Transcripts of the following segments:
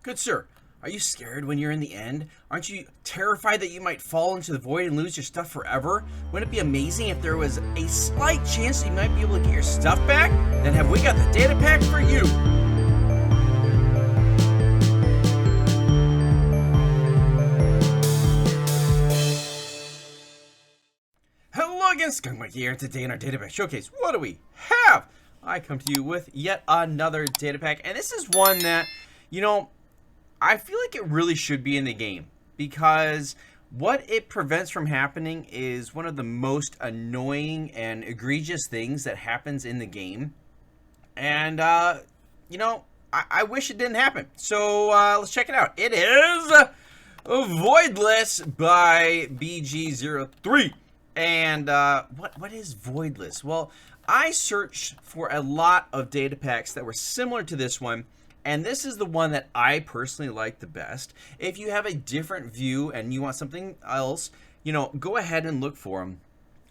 Good sir, are you scared when you're in the end? Aren't you terrified that you might fall into the void and lose your stuff forever? Wouldn't it be amazing if there was a slight chance that you might be able to get your stuff back? Then have we got the data pack for you. Hello again, skunkmunkee here. Today in our data pack showcase, what do we have? I come to you with yet another data pack, and this is one that, I feel like it really should be in the game, because what it prevents from happening is one of the most annoying and egregious things that happens in the game. And, I wish it didn't happen. So, let's check it out. It is Voidless by BG03. And, what is Voidless? Well, I searched for a lot of data packs that were similar to this one, and this is the one that I personally like the best. If you have a different view and you want something else, go ahead and look for them.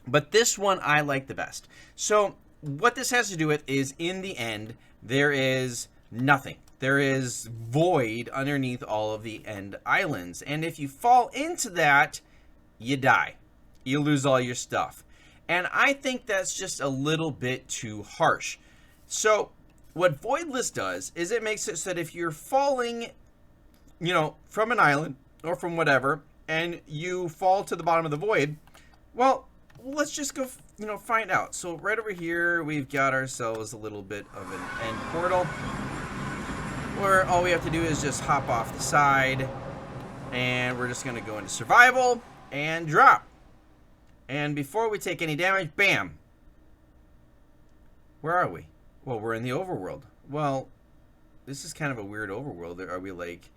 But this one I like the best. So what this has to do with is, in the end, there is nothing. There is void underneath all of the end islands. And if you fall into that, you die. You lose all your stuff. And I think that's just a little bit too harsh. So what Voidless does is it makes it so that if you're falling, from an island or from whatever, and you fall to the bottom of the void, well, let's just go, find out. So right over here, we've got ourselves a little bit of an end portal where all we have to do is just hop off the side, and we're just going to go into survival and drop. And before we take any damage, bam. Where are we? Well, we're in the overworld. Well, this is kind of a weird overworld. Are we like,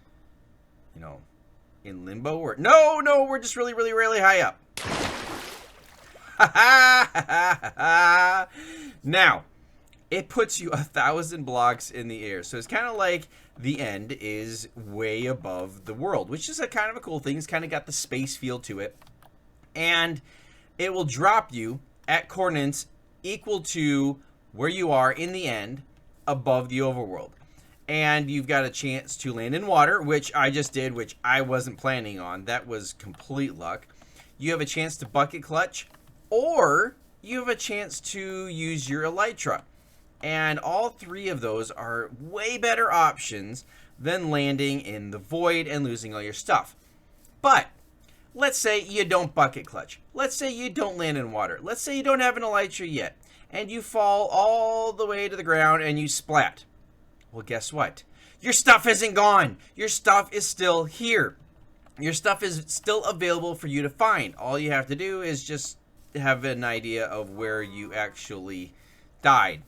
in limbo? Or no, we're just really, really, really high up. Now, it puts you 1,000 blocks in the air. So it's kind of like the end is way above the world, which is a kind of a cool thing. It's kind of got the space feel to it. And it will drop you at coordinates equal to where you are in the end above the overworld. And you've got a chance to land in water, which I just did, which I wasn't planning on. That was complete luck. You have a chance to bucket clutch, or you have a chance to use your elytra. And all three of those are way better options than landing in the void and losing all your stuff. But let's say you don't bucket clutch. Let's say you don't land in water. Let's say you don't have an elytra yet, and you fall all the way to the ground and you splat. Well, guess what? Your stuff isn't gone. Your stuff is still here. Your stuff is still available for you to find. All you have to do is just have an idea of where you actually died.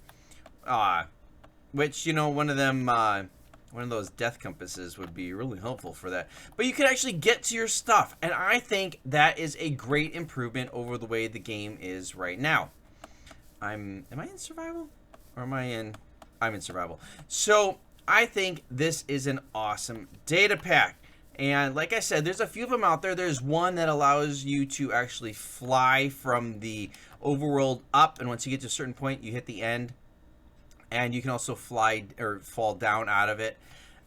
Which, one of them, one of those death compasses would be really helpful for that. But you can actually get to your stuff. And I think that is a great improvement over the way the game is right now. Am I in survival? Or am I in? I'm in survival. So I think this is an awesome data pack. And like I said, there's a few of them out there. There's one that allows you to actually fly from the overworld up. And once you get to a certain point, you hit the end. And you can also fly or fall down out of it.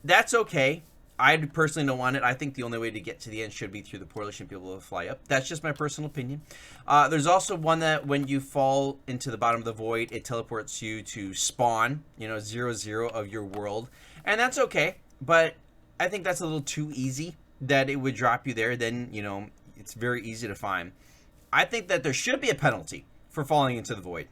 That's okay. I personally don't want it. I think the only way to get to the end should be through the portal. You shouldn't be able to fly up. That's just my personal opinion. There's also one that when you fall into the bottom of the void, it teleports you to spawn, 0-0 of your world. And that's okay. But I think that's a little too easy that it would drop you there. Then, it's very easy to find. I think that there should be a penalty for falling into the void.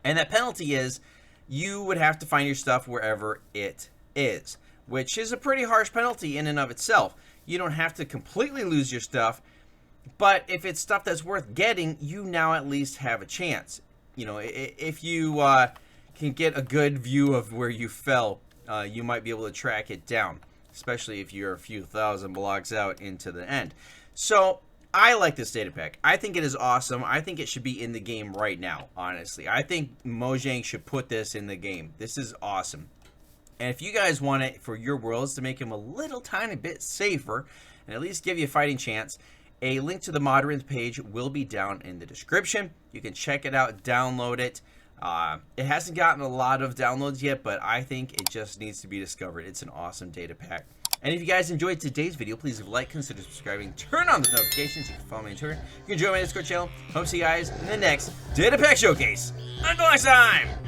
And that penalty is you would have to find your stuff wherever it is, which is a pretty harsh penalty in and of itself. You don't have to completely lose your stuff, but if it's stuff that's worth getting, you now at least have a chance. If you can get a good view of where you fell, you might be able to track it down, especially if you're a few thousand blocks out into the end. So I like this data pack. I think it is awesome. I think it should be in the game right now, honestly. I think Mojang should put this in the game. This is awesome. And if you guys want it for your worlds to make them a little tiny bit safer and at least give you a fighting chance, a link to the Moderator page will be down in the description. You can check it out, download it. It hasn't gotten a lot of downloads yet, but I think it just needs to be discovered. It's an awesome data pack. And if you guys enjoyed today's video, please leave a like, consider subscribing, turn on the notifications. You can follow me on Twitter. You can join my Discord channel. Hope to see you guys in the next Datapacks Showcase. Until next time!